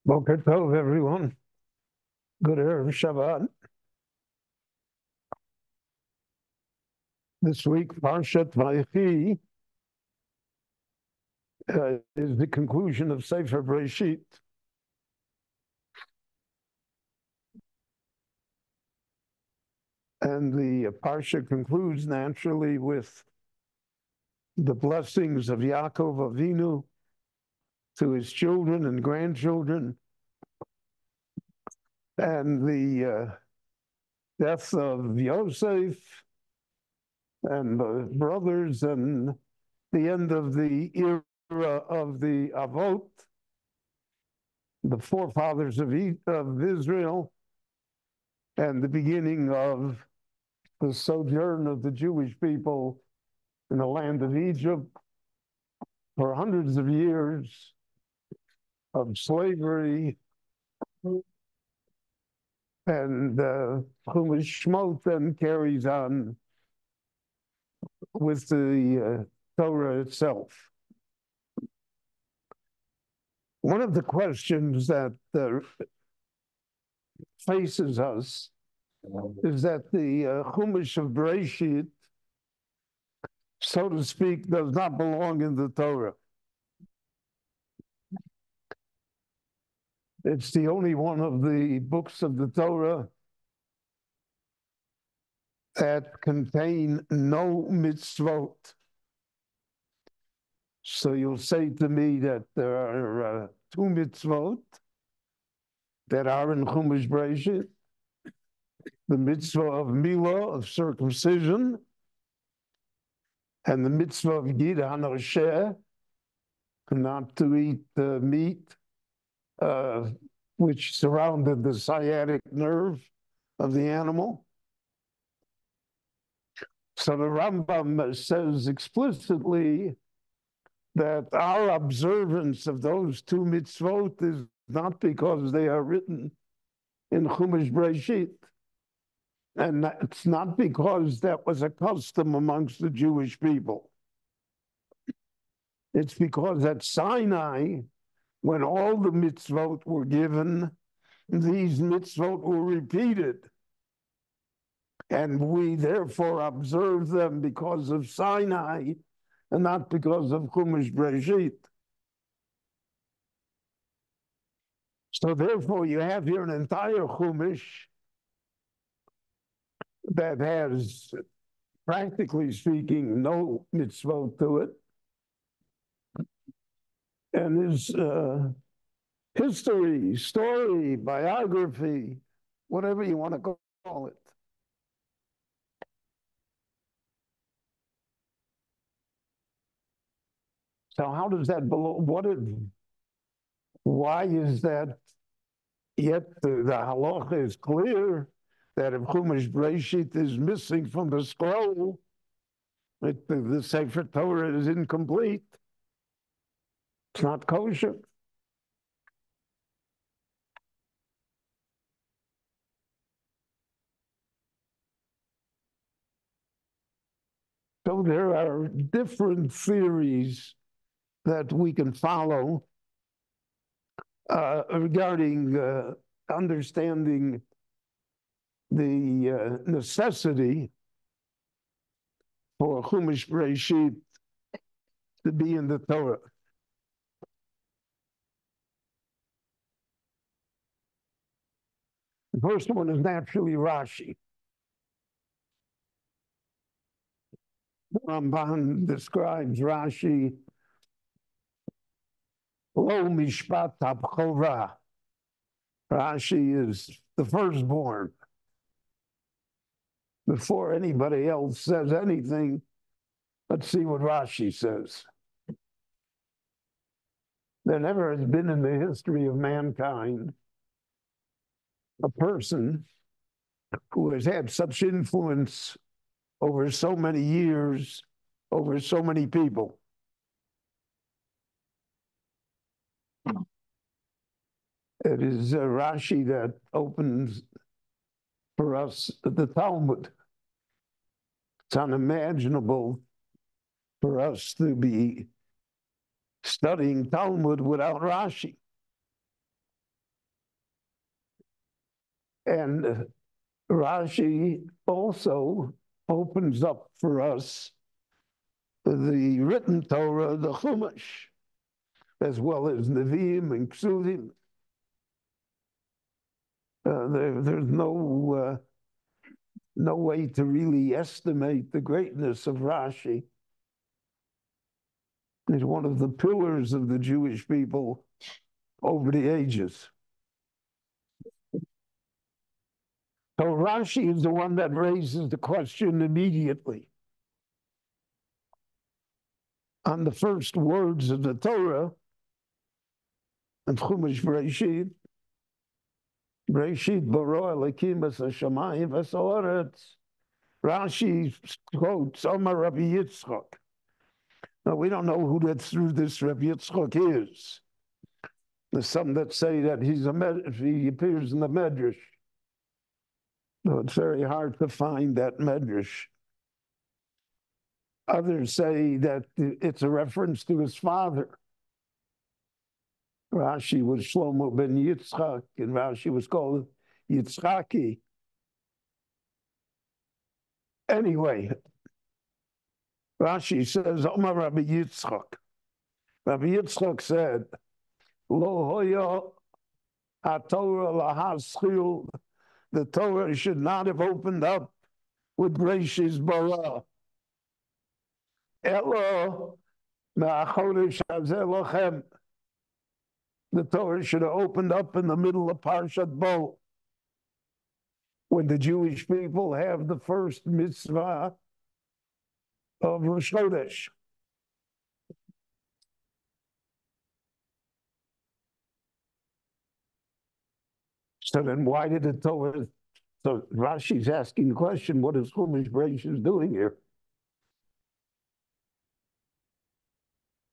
Boker Tov, everyone. Good Erev Shabbat. This week, Parshat Vayechi is the conclusion of Sefer Breshit. And the Parsha concludes naturally with the blessings of Yaakov Avinu to his children and grandchildren, and the death of Yosef and the brothers, and the end of the era of the Avot, the forefathers of Israel, and the beginning of the sojourn of the Jewish people in the land of Egypt for hundreds of years of slavery. And Chumash Shmot then carries on with the Torah itself. One of the questions that faces us is that the Chumash of Breshit, so to speak, does not belong in the Torah. It's the only one of the books of the Torah that contain no mitzvot. So you'll say to me that there are two mitzvot that are in Chumash Breshit: the mitzvah of milah, of circumcision, and the mitzvah of gid hanosheh, not to eat the meat which surrounded the sciatic nerve of the animal. So the Rambam says explicitly that our observance of those two mitzvot is not because they are written in Chumash Breshit, and it's not because that was a custom amongst the Jewish people. It's because at Sinai, when all the mitzvot were given, these mitzvot were repeated. And we therefore observe them because of Sinai and not because of Chumash Breshit. So therefore you have here an entire Chumash that has, practically speaking, no mitzvot to it, and is history, story, biography, whatever you want to call it. So how does that belong? Why is that? Yet the halacha is clear that if Chumash Breshit is missing from the scroll, the Sefer Torah is incomplete. It's not kosher. So there are different theories that we can follow regarding understanding the necessity for Chumash Breshit to be in the Torah. The first one is naturally Rashi. The Ramban describes Rashi, Lo Mishpat Abchorah. Rashi is the firstborn. Before anybody else says anything, let's see what Rashi says. There never has been in the history of mankind a person who has had such influence over so many years, over so many people. It is Rashi that opens for us the Talmud. It's unimaginable for us to be studying Talmud without Rashi. And Rashi also opens up for us the written Torah, the Chumash, as well as Nevi'im and Ksuvim. There's no way to really estimate the greatness of Rashi. He's one of the pillars of the Jewish people over the ages. So Rashi is the one that raises the question immediately. On the first words of the Torah, in Chumash Bereshit bara Elokim es hashamayim v'es haaretz. Rashi quotes Omar Rabbi Yitzchak. Now, we don't know who this Rabbi Yitzchak is. There's some that say that he appears in the Medrash. So it's very hard to find that Medrash. Others say that it's a reference to his father. Rashi was Shlomo ben Yitzchak, and Rashi was called Yitzchaki. Anyway, Rashi says, Omar Rabbi Yitzchak. Rabbi Yitzchak said, Lo hoya ha-Torah lahaschil. The Torah should not have opened up with Bereshis bara. Elo me'achodesh hazeh lochem. The Torah should have opened up in the middle of Parshat Bo, when the Jewish people have the first mitzvah of Rosh Chodesh. So then why did the Torah... So Rashi's asking the question, what is Chumash Bereshis doing here?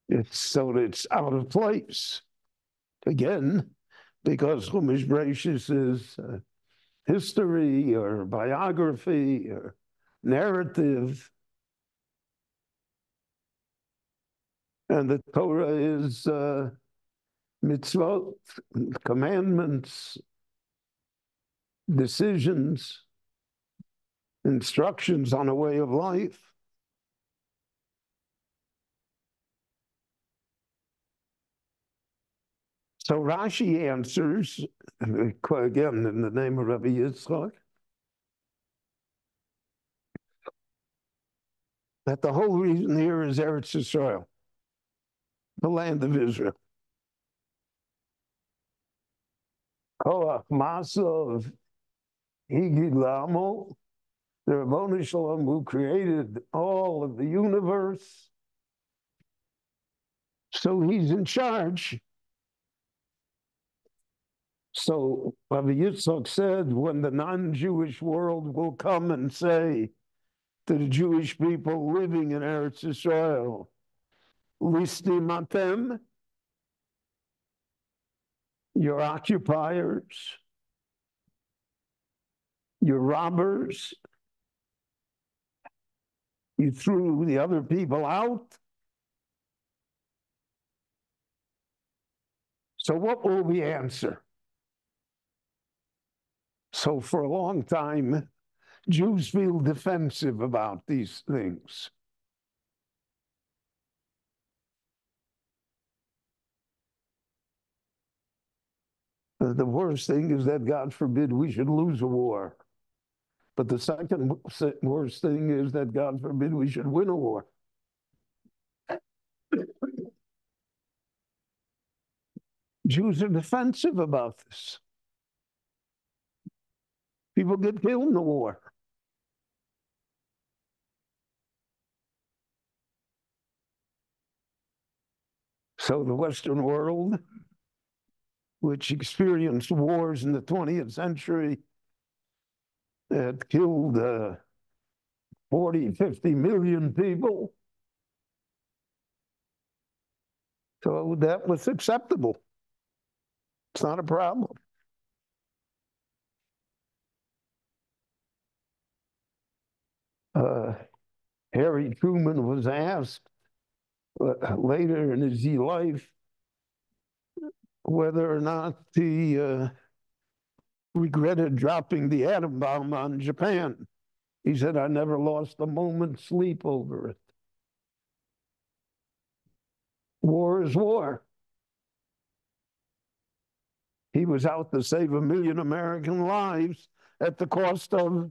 It's out of place. Again, because Chumash Bereshis is history or biography or narrative. And the Torah is mitzvot, commandments, decisions, instructions on a way of life. So Rashi answers, again, in the name of Rabbi Yitzchak, that the whole reason here is Eretz Yisrael, the land of Israel. Koach Masav Higid Lamo, the Rabboni Shalom, who created all of the universe. So he's in charge. So Rabbi Yitzchak said, when the non-Jewish world will come and say to the Jewish people living in Eretz Yisrael, Listim atem, you're occupiers, you're robbers, you threw the other people out. So what will we answer? So for a long time, Jews feel defensive about these things. The worst thing is that, God forbid, we should lose a war. But the second worst thing is that, God forbid, we should win a war. Jews are defensive about this. People get killed in the war. So the Western world, which experienced wars in the 20th century that killed 40, 50 million people, so that was acceptable. It's not a problem. Harry Truman was asked later in his life whether or not he regretted dropping the atom bomb on Japan. He said, I never lost a moment's sleep over it. War is war. He was out to save 1 million American lives at the cost of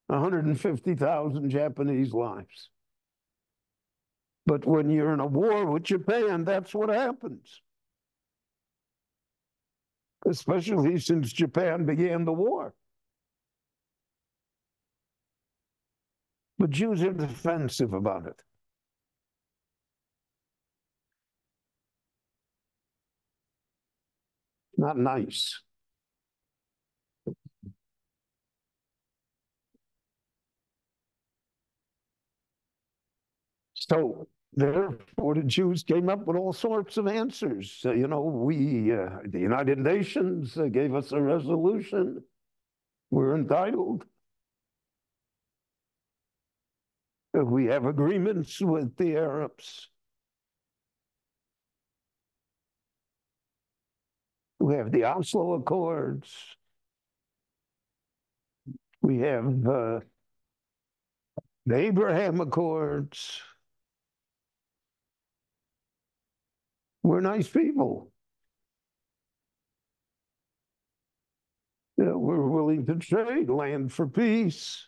150,000 Japanese lives. But when you're in a war with Japan, that's what happens. Especially since Japan began the war. But Jews are defensive about it. Not nice. So therefore, the Jews came up with all sorts of answers. The United Nations gave us a resolution. We're entitled. We have agreements with the Arabs. We have the Oslo Accords. We have the Abraham Accords. We're nice people. We're willing to trade land for peace.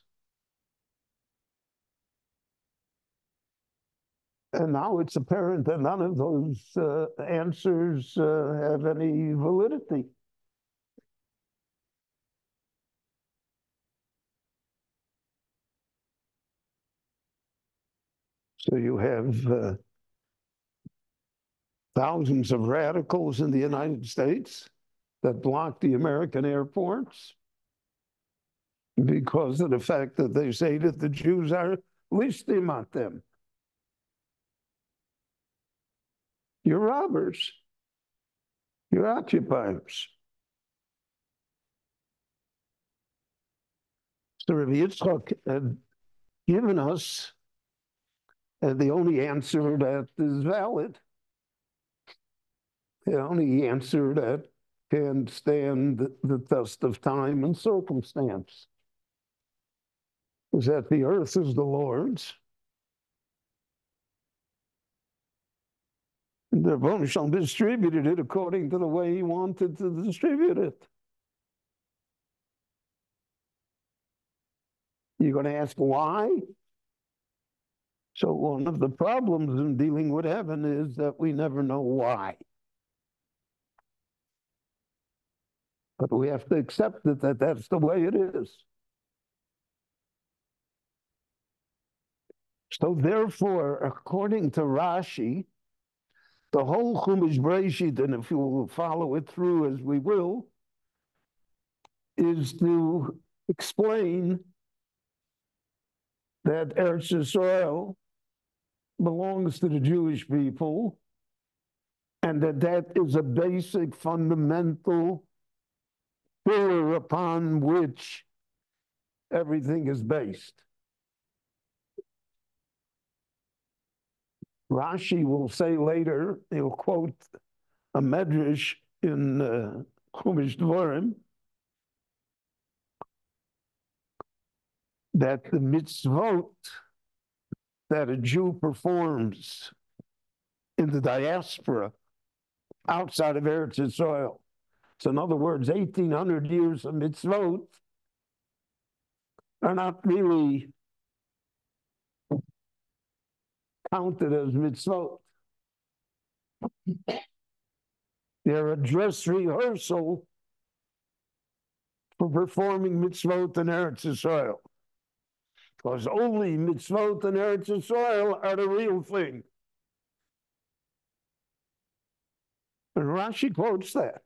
And now it's apparent that none of those answers have any validity. So you have thousands of radicals in the United States that block the American airports because of the fact that they say that the Jews are listim them. You're robbers. You're occupiers. So Rabbi Yitzchak had given us the only answer that is valid, the only answer that can stand the test of time and circumstance, is that the earth is the Lord's. The Rebbeinu Shalom distributed it according to the way he wanted to distribute it. You're going to ask why? So one of the problems in dealing with heaven is that we never know why. But we have to accept it, that that's the way it is. So therefore, according to Rashi, the whole Chumash Breshit, and if you will follow it through as we will, is to explain that Eretz Yisrael belongs to the Jewish people, and that is a basic, fundamental pillar upon which everything is based. Rashi will say later, he'll quote a medrash in Chumash Dvarim, that the mitzvot that a Jew performs in the diaspora outside of Eretz Yisrael, so in other words, 1,800 years of mitzvot, are not really counted as mitzvot. They're a dress rehearsal for performing mitzvot in Eretz Yisrael. Because only mitzvot in Eretz Yisrael are the real thing. And Rashi quotes that,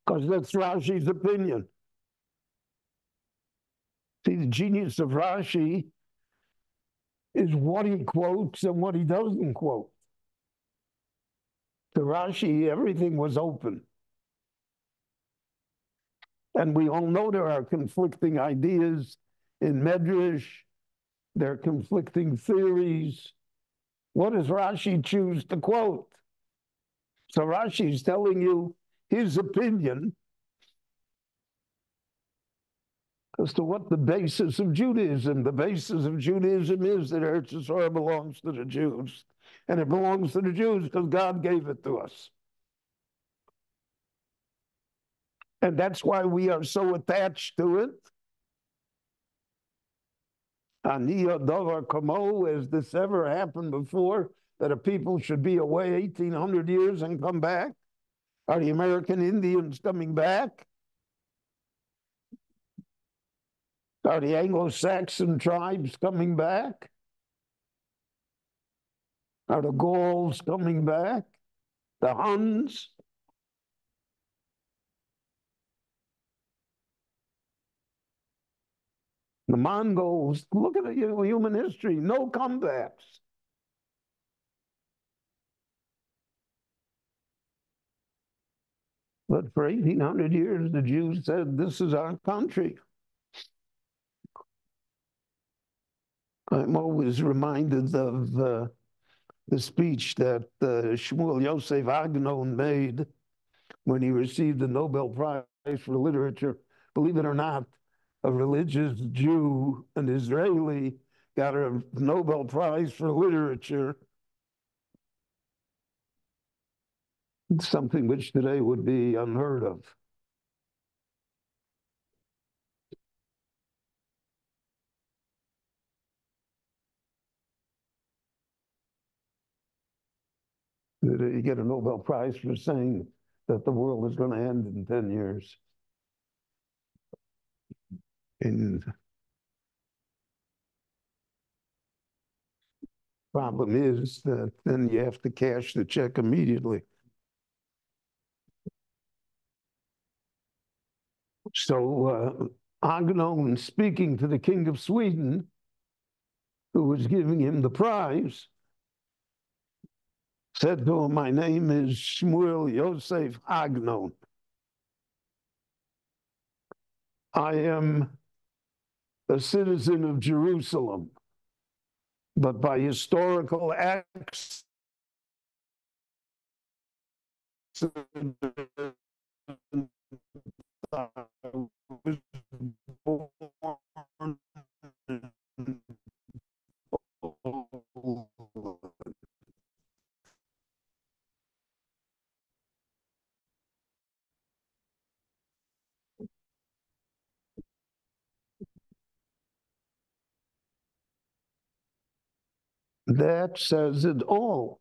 because that's Rashi's opinion. See, the genius of Rashi is what he quotes and what he doesn't quote. To Rashi, everything was open. And we all know there are conflicting ideas in Medrash, there are conflicting theories. What does Rashi choose to quote? So Rashi is telling you his opinion, as to what the basis of Judaism. The basis of Judaism is that Eretz Yisrael belongs to the Jews. And it belongs to the Jews because God gave it to us. And that's why we are so attached to it. Aniyah davar kamo, has this ever happened before, that a people should be away 1,800 years and come back? Are the American Indians coming back? Are the Anglo-Saxon tribes coming back? Are the Gauls coming back? The Huns? The Mongols? Look at human history. No comebacks. But for 1,800 years, the Jews said, this is our country. I'm always reminded of the speech that Shmuel Yosef Agnon made when he received the Nobel Prize for Literature. Believe it or not, a religious Jew, an Israeli, got a Nobel Prize for Literature. Something which today would be unheard of. You get a Nobel Prize for saying that the world is going to end in 10 years. And the problem is that then you have to cash the check immediately. So Agnon, speaking to the king of Sweden, who was giving him the prize, said to him, my name is Shmuel Yosef Agnon. I am a citizen of Jerusalem, but by historical acts, I was born that says it all.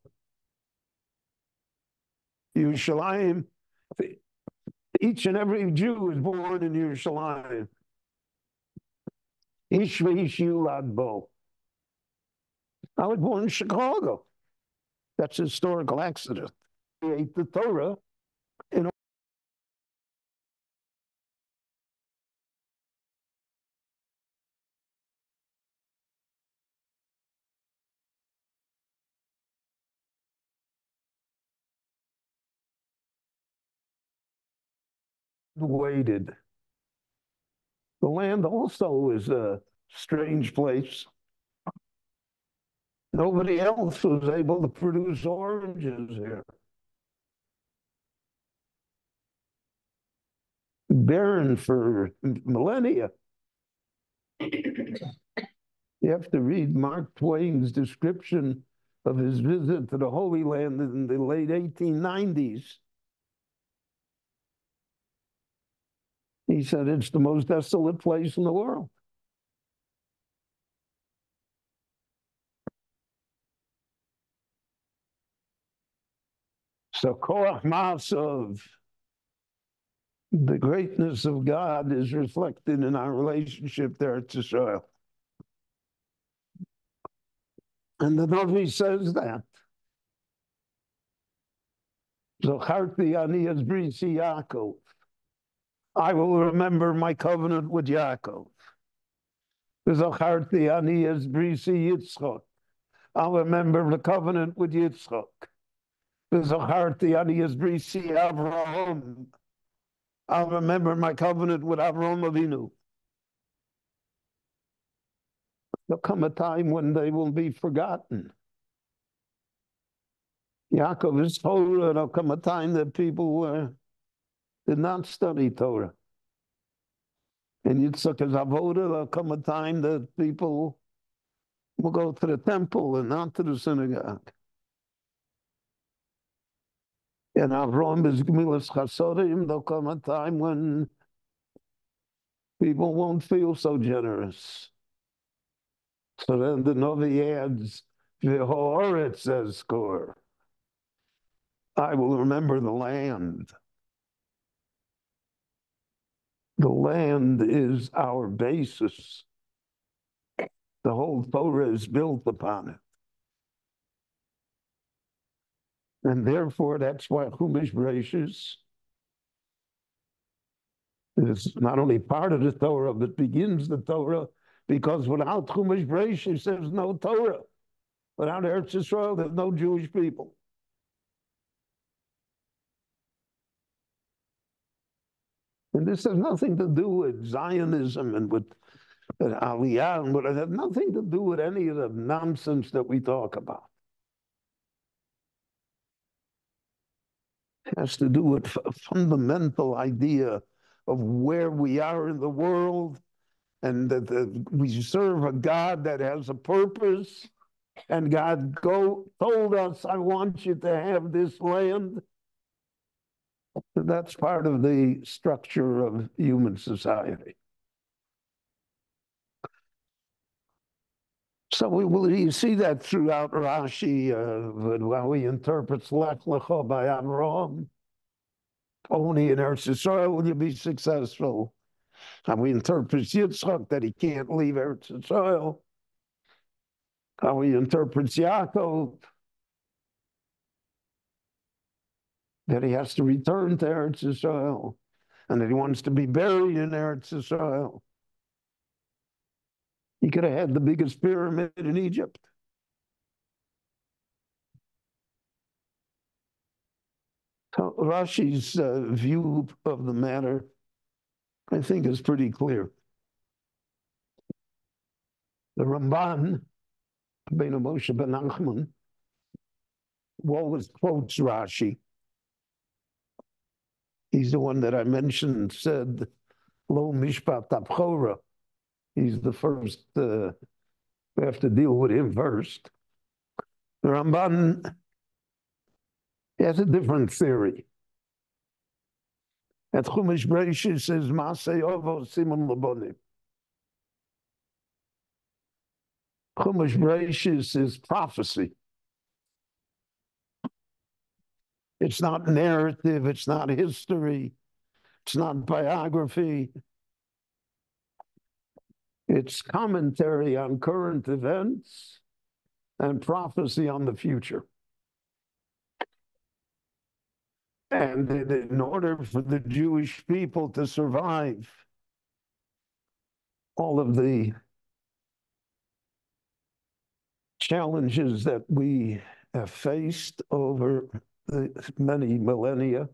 Yerushalayim, each and every Jew is born in Yerushalayim. Ish v'ish yulad bo. I was born in Chicago. That's historical accident. Create the Torah in waited. The land also is a strange place. Nobody else was able to produce oranges here. Barren for millennia. You have to read Mark Twain's description of his visit to the Holy Land in the late 1890s. He said it's the most desolate place in the world. So Koach Ma'asav, the greatness of God, is reflected in our relationship there to Israel. And the Navi says that. Zocharti ani es brisi Yaakov. I will remember my covenant with Yaakov. Zocharti ani es brisi Yitzchak. I'll remember the covenant with Yitzchak. Zocharti ani es brisi Avraham. I'll remember my covenant with Avraham Avinu. There'll come a time when they will be forgotten. Yaakov is Torah. There'll come a time that people did not study Torah. And Yitzchak's avoda, there'll come a time that people will go to the temple and not to the synagogue. And Avram is Gemilas Chasodim, there'll come a time when people won't feel so generous. So then the Novi adds, V'ho'oretz ezkor. I will remember the land. The land is our basis. The whole Torah is built upon it. And therefore, that's why Chumash Bereshis is not only part of the Torah, but begins the Torah, because without Chumash Bereshis, there's no Torah. Without Eretz Yisrael, there's no Jewish people. And this has nothing to do with Zionism and with Aliyah, but it has nothing to do with any of the nonsense that we talk about. It has to do with a fundamental idea of where we are in the world, and that we serve a God that has a purpose, and God told us, I want you to have this land. That's part of the structure of human society. So you see that throughout Rashi, how he interprets Lech Lecha by Avraham. Only in Eretz Yisrael will you be successful. How he interprets Yitzchak, that he can't leave Eretz Yisrael. How he interprets Yaakov, that he has to return to Eretz Yisrael, and that he wants to be buried in Eretz Yisrael. He could have had the biggest pyramid in Egypt. So Rashi's view of the matter, I think, is pretty clear. The Ramban, Ben Moshe ben Nachman, always quotes Rashi. He's the one that I mentioned, said, Lo Mishpat Abchora. He's the first, we have to deal with him first. The Ramban has a different theory. At Chumash Bereshis says, Masei Ovo Simon Labonim. Chumash Bereshis is prophecy. It's not narrative, it's not history, it's not biography. It's commentary on current events and prophecy on the future. And in order for the Jewish people to survive all of the challenges that we have faced over the many millennia,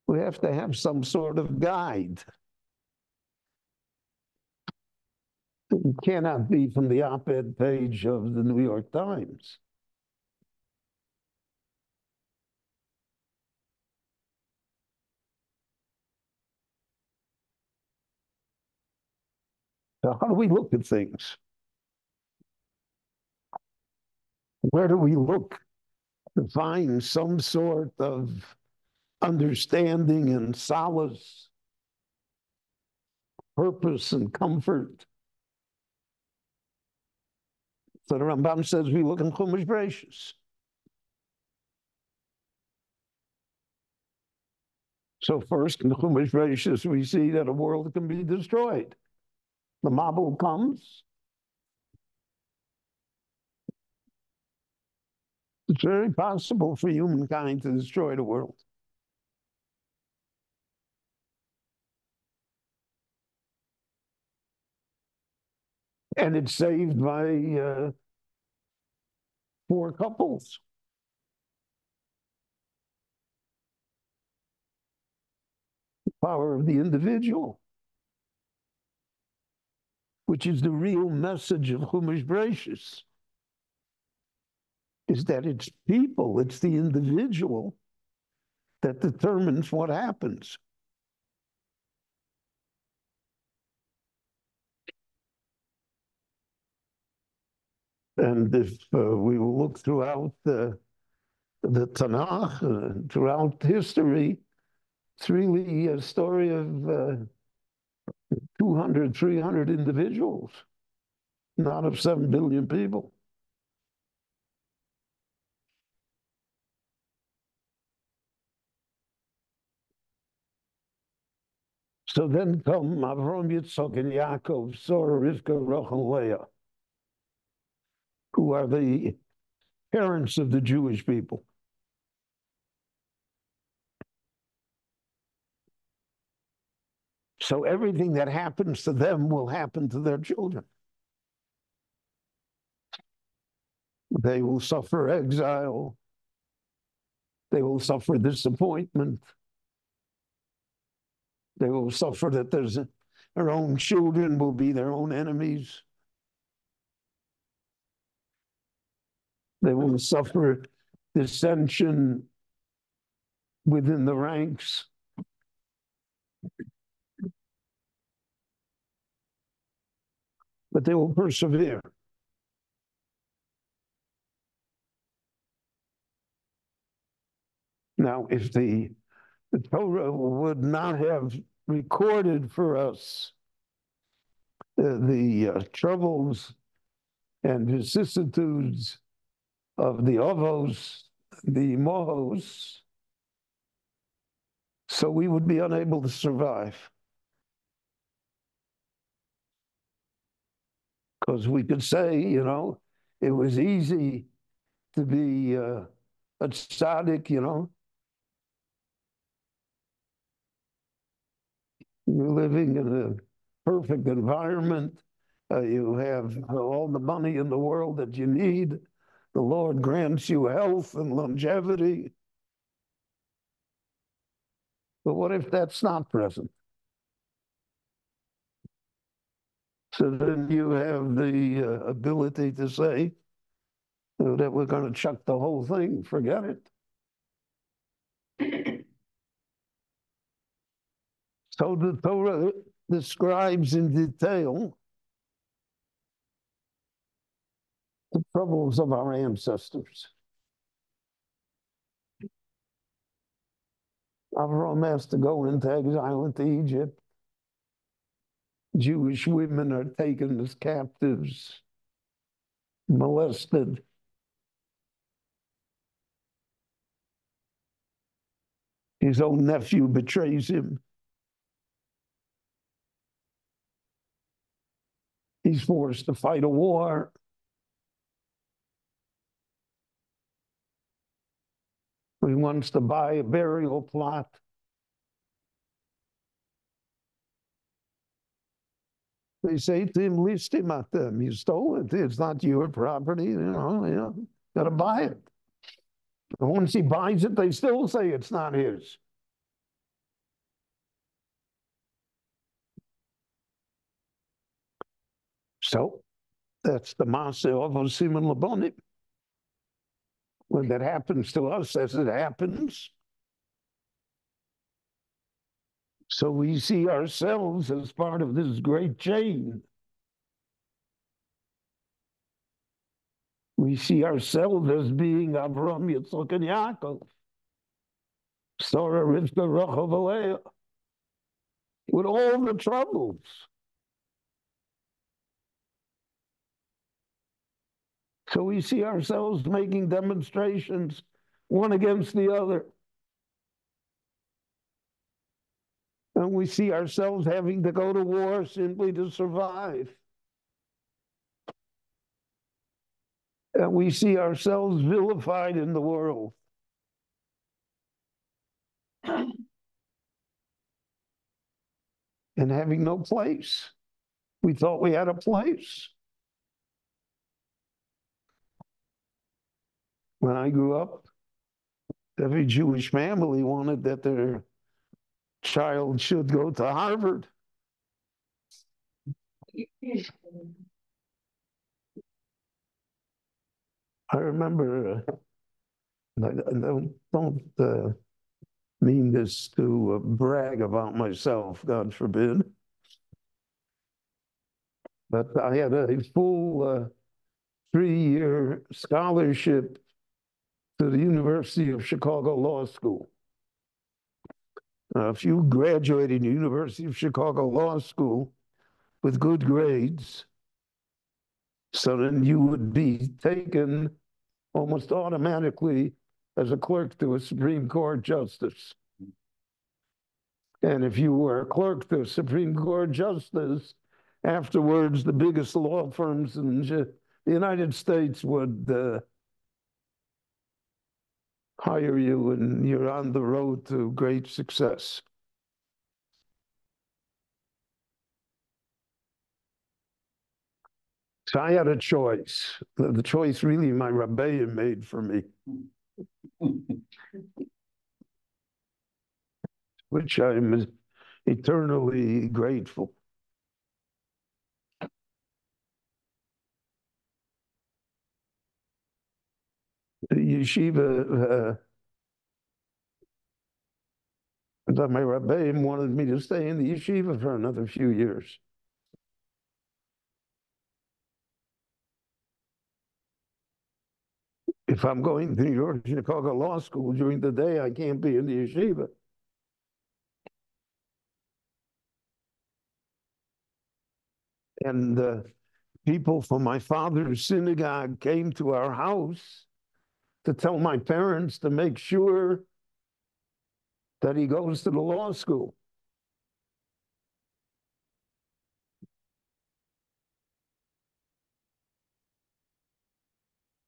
we have to have some sort of guide. It cannot be from the op-ed page of the New York Times. So how do we look at things? Where do we look to find some sort of understanding and solace, purpose and comfort? So the Rambam says we look in Chumash Bereshis. So first in the Chumash Bereshis we see that a world can be destroyed. The Mabul comes. It's very possible for humankind to destroy the world. And it's saved by 4 couples. The power of the individual, which is the real message of Chumash Bereshis, is that it's people, it's the individual that determines what happens. And if we look throughout the Tanakh, throughout history, it's really a story of 200, 300 individuals, not of 7 billion people. So then come Avram, Yitzchak, and Yaakov, Sarah, Rivka, Rachel, Leah, who are the parents of the Jewish people. So everything that happens to them will happen to their children. They will suffer exile. They will suffer disappointment. They will suffer that their own children will be their own enemies. They will suffer dissension within the ranks. But they will persevere. Now, if the Torah would not have recorded for us the troubles and vicissitudes of the Avos, the Mohos, so we would be unable to survive. Because we could say, it was easy to be a tzaddik, You're living in a perfect environment. You have all the money in the world that you need. The Lord grants you health and longevity. But what if that's not present? So then you have the ability to say that we're going to chuck the whole thing, forget it. So the Torah describes in detail the troubles of our ancestors. Avram has to go into exile into Egypt. Jewish women are taken as captives, molested. His own nephew betrays him. He's forced to fight a war. He wants to buy a burial plot. They say to him, list him at them. You stole it. It's not your property. Got to buy it. And once he buys it, they still say it's not his. So that's the Maaseh of Osim and Labonim. When that happens to us, as it happens, so we see ourselves as part of this great chain. We see ourselves as being Avram, Yitzchak, and Yaakov, Sarah, Rivka, Rachel, Leah, with all the troubles. So we see ourselves making demonstrations, one against the other. And we see ourselves having to go to war simply to survive. And we see ourselves vilified in the world. And having no place. We thought we had a place. When I grew up, every Jewish family wanted that their child should go to Harvard. I remember, I don't mean this to brag about myself, God forbid, but I had a full 3-year scholarship to the University of Chicago Law School. If you graduated the University of Chicago Law School with good grades, so then you would be taken almost automatically as a clerk to a Supreme Court justice. And if you were a clerk to a Supreme Court justice, afterwards, the biggest law firms in the United States would hire you, and you're on the road to great success. So I had a choice. The choice really my Rabbi made for me, which I'm eternally grateful. The yeshiva, my Rabbi wanted me to stay in the yeshiva for another few years. If I'm going to New York, Chicago Law School during the day, I can't be in the yeshiva. And people from my father's synagogue came to our house to tell my parents to make sure that he goes to the law school.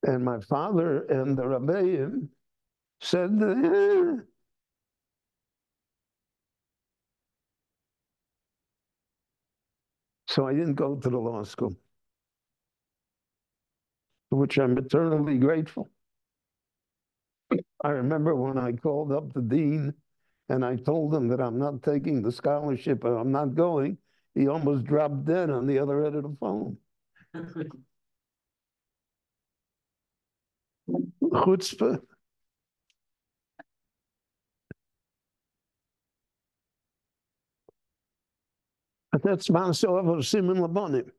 And my father and the Rabbeim said, eh. So I didn't go to the law school, for which I'm eternally grateful. I remember when I called up the dean and I told him that I'm not taking the scholarship and I'm not going, he almost dropped dead on the other end of the phone. Chutzpah. But that's Maaseh of Simon Labonim.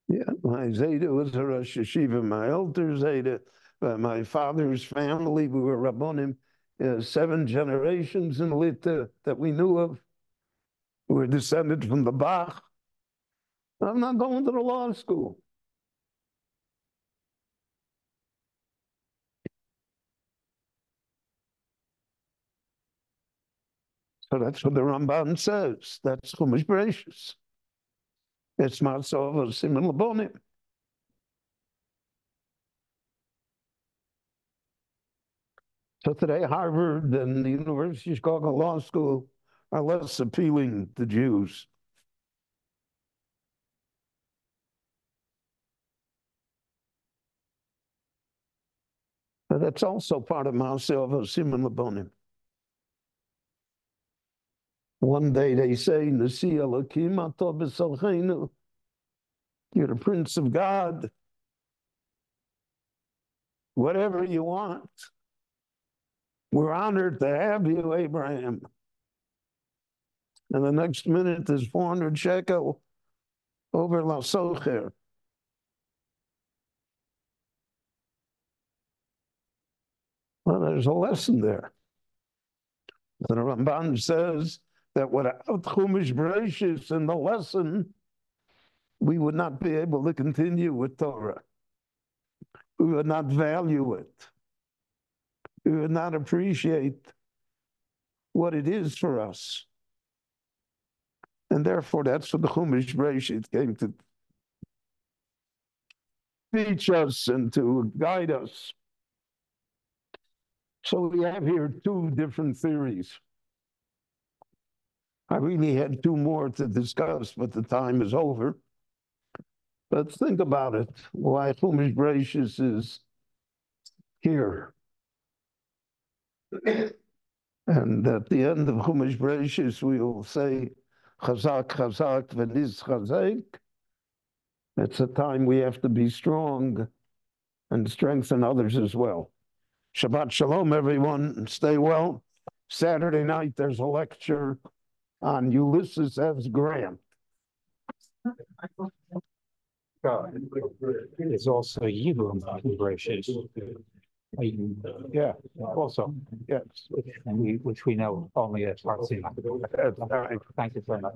Yeah, my Zayda was a Rosh Yeshiva, my elder Zayda, my father's family, we were Rabbonim, 7 generations in Lita that we knew of. We were descended from the Bach. I'm not going to the law school. So that's what the Ramban says. That's Chumash Bereshis. It's Maaseh of Simon Labonim. So today, Harvard and the University of Chicago Law School are less appealing to Jews. But that's also part of Maaseh of Simon Labonim. One day they say, Nasi Elokim Atov B'Salcheinu, you're the Prince of God. Whatever you want. We're honored to have you, Abraham. And the next minute there's 400 shekel over La Socher. Well, there's a lesson there. The Ramban says that without Chumash Bereshis and the lesson, we would not be able to continue with Torah. We would not value it. We would not appreciate what it is for us. And therefore, that's what the Chumash Bereshit came to teach us and to guide us. So we have here 2 different theories. I really had 2 more to discuss, but the time is over. But think about it, why Chumash Bereshis is here. And at the end of Chumash Bereshis, we will say, Chazak, Chazak, V'niz Chazak. It's a time we have to be strong and strengthen others as well. Shabbat Shalom, everyone, and stay well. Saturday night, there's a lecture on Ulysses S. Grant. There's also Yibum Bereshit. Yeah, also, yes. Which we know only as Parsha. That's right. Thank you very much.